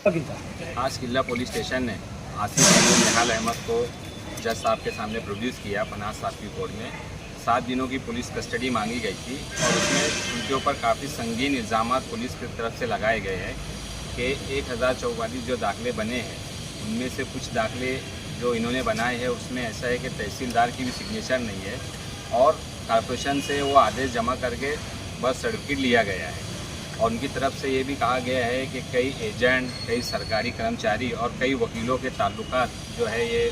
आज किला police station ने आसिफ निहाल अहमद को जज साहब के सामने प्रोड्यूस किया पनाज साहब की कोर्ट में। 7 दिनों की पुलिस कस्टडी मांगी गई थी और उसमें उनके ऊपर काफ़ी संगीन इल्ज़ाम पुलिस की तरफ से लगाए गए हैं कि 1044 जो दाखिले बने हैं उनमें से कुछ दाखिले जो इन्होंने बनाए हैं उसमें ऐसा है कि तहसीलदार की भी सिग्नेचर नहीं है और कॉर्पोरेशन से वो आदेश जमा करके बस सर्टिफिकेट लिया गया है। और उनकी तरफ से ये भी कहा गया है कि कई एजेंट, कई सरकारी कर्मचारी और कई वकीलों के ताल्लुकात जो है ये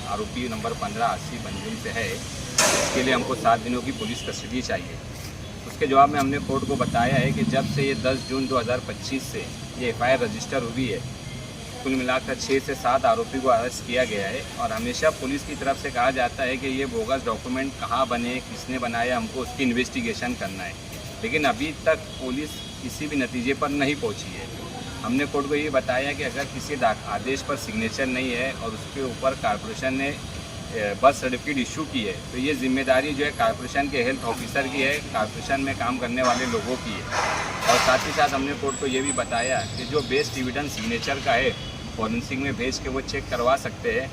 आरोपी नंबर 15 आसिफ अंजुम से है। इसके लिए हमको 7 दिनों की पुलिस कस्टडी चाहिए। उसके जवाब में हमने कोर्ट को बताया है कि जब से ये 10 जून 2025 से ये FIR रजिस्टर हुई है, कुल मिलाकर 6 से 7 आरोपी को अरेस्ट किया गया है। और हमेशा पुलिस की तरफ से कहा जाता है कि ये बोगस डॉक्यूमेंट कहाँ बने, किसने बनाया, हमको उसकी इन्वेस्टिगेशन करना है। लेकिन अभी तक पुलिस किसी भी नतीजे पर नहीं पहुंची है। हमने कोर्ट को ये बताया कि अगर किसी आदेश पर सिग्नेचर नहीं है और उसके ऊपर कॉर्पोरेशन ने बर्थ सर्टिफिकेट इशू की है तो ये जिम्मेदारी जो है कॉर्पोरेशन के हेल्थ ऑफिसर की है, कॉर्पोरेशन में काम करने वाले लोगों की है। और साथ ही साथ हमने कोर्ट को ये भी बताया कि जो बेस्ट एविडेंस सिग्नेचर का है फॉरेंसिक में भेज के वो चेक करवा सकते हैं।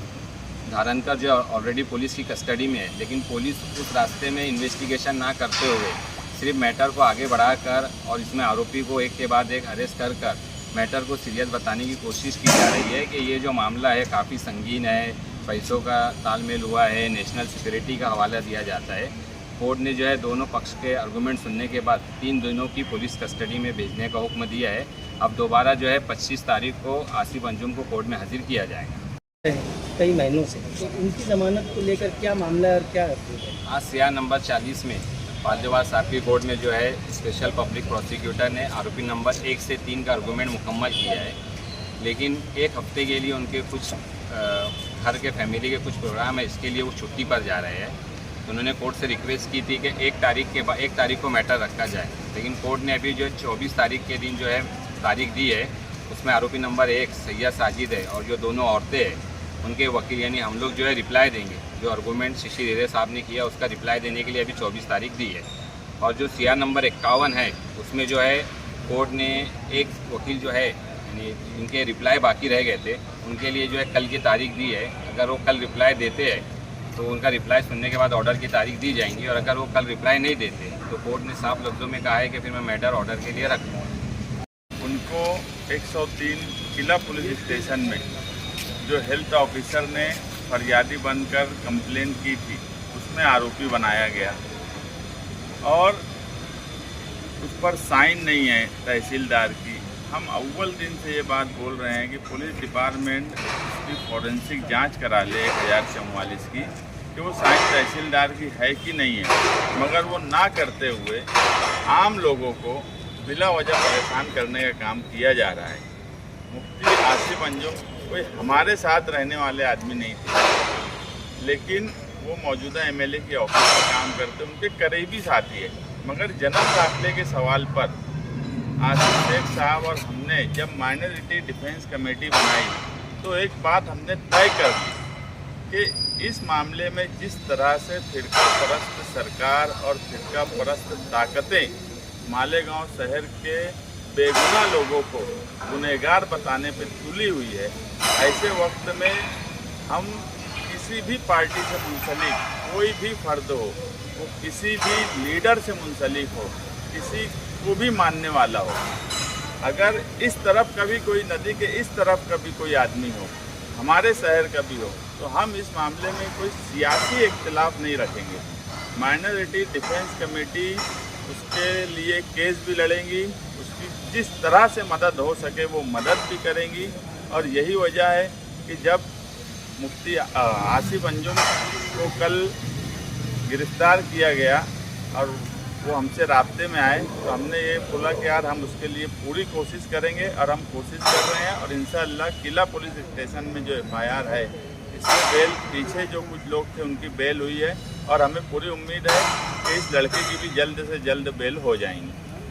धारणकर जो ऑलरेडी पुलिस की कस्टडी में है, लेकिन पुलिस उस रास्ते में इन्वेस्टिगेशन ना करते हुए सिर्फ मैटर को आगे बढ़ाकर और इसमें आरोपी को एक के बाद एक अरेस्ट कर मैटर को सीरियस बताने की कोशिश की जा रही है कि ये जो मामला है काफ़ी संगीन है, पैसों का तालमेल हुआ है, नेशनल सिक्योरिटी का हवाला दिया जाता है। कोर्ट ने जो है दोनों पक्ष के आर्गूमेंट सुनने के बाद 3 दिनों की पुलिस कस्टडी में भेजने का हुक्म दिया है। अब दोबारा जो है 25 तारीख को आसिफ अंजुम को कोर्ट में हाजिर किया जाएगा। कई महीनों से तो उनकी जमानत को लेकर क्या मामला है और क्या है? आज CR नंबर 40 में पालजवार साहब की कोर्ट में जो है स्पेशल पब्लिक प्रोसिक्यूटर ने आरोपी नंबर 1 से 3 का आर्गूमेंट मुकम्मल किया है। लेकिन एक हफ्ते के लिए उनके कुछ घर के फैमिली के कुछ प्रोग्राम है, इसके लिए वो छुट्टी पर जा रहे हैं। तो उन्होंने कोर्ट से रिक्वेस्ट की थी कि 1 तारीख को मैटर रखा जाए। लेकिन कोर्ट ने अभी जो 24 तारीख के दिन जो है तारीख दी है, उसमें आरोपी नंबर 1 सैयद साजिद है और जो दोनों औरतें हैं उनके वकील यानी हम लोग जो है रिप्लाई देंगे। जो आर्गूमेंट शिशिर हिरे साहब ने किया उसका रिप्लाई देने के लिए अभी 24 तारीख दी है। और जो CR नंबर 51 है उसमें जो है कोर्ट ने एक वकील जो है यानी जिनके रिप्लाई बाकी रह गए थे उनके लिए जो है कल की तारीख दी है। अगर वो कल रिप्लाई देते हैं तो उनका रिप्लाई सुनने के बाद ऑर्डर की तारीख दी जाएंगी और अगर वो कल रिप्लाई नहीं देते तो कोर्ट ने साफ लफ्ज़ों में कहा है कि फिर मैं मैटर ऑर्डर के लिए रखूँगा। उनको 103 किला पुलिस स्टेशन में जो हेल्थ ऑफिसर ने फरियादी बनकर कंप्लेंट की थी उसमें आरोपी बनाया गया और उस पर साइन नहीं है तहसीलदार की। हम अव्वल दिन से ये बात बोल रहे हैं कि पुलिस डिपार्टमेंट उसकी फॉरेंसिक जांच करा ले 1044 की कि वो साइन तहसीलदार की है कि नहीं है, मगर वो ना करते हुए आम लोगों को बिला वजह परेशान करने का काम किया जा रहा है। मुफ्ती आसिफ अंजुम कोई हमारे साथ रहने वाले आदमी नहीं थे, लेकिन वो मौजूदा MLA के ऑफिस में काम करते, उनके करीबी साथी है। मगर जन्म दाखिले के सवाल पर आसिफ शेख साहब और हमने जब माइनॉरिटी डिफेंस कमेटी बनाई तो एक बात हमने तय कर दी कि इस मामले में जिस तरह से फिरका परस्त सरकार और फिरका परस्त ताकतें मालेगांव शहर के बेगुनाह लोगों को गुनहगार बताने पर तुली हुई है, ऐसे वक्त में हम किसी भी पार्टी से मुंसलिक कोई भी फर्द हो, वो किसी भी लीडर से मुंसलिक हो, किसी को भी मानने वाला हो, अगर इस तरफ कभी कोई नदी के इस तरफ कभी कोई आदमी हो, हमारे शहर का भी हो, तो हम इस मामले में कोई सियासी इख्तिलाफ नहीं रखेंगे। माइनॉरिटी डिफेंस कमेटी उसके लिए केस भी लड़ेंगी, उसकी जिस तरह से मदद हो सके वो मदद भी करेंगी। और यही वजह है कि जब मुफ्ती आसिफ अंजुम को कल गिरफ्तार किया गया और वो हमसे राब्ते में आए तो हमने ये बोला कि यार हम उसके लिए पूरी कोशिश करेंगे और हम कोशिश कर रहे हैं। और इंशाअल्लाह किला पुलिस स्टेशन में जो FIR है इसमें बेल, पीछे जो कुछ लोग थे उनकी बेल हुई है और हमें पूरी उम्मीद है कि इस लड़के की भी जल्द से जल्द बेल हो जाएंगी।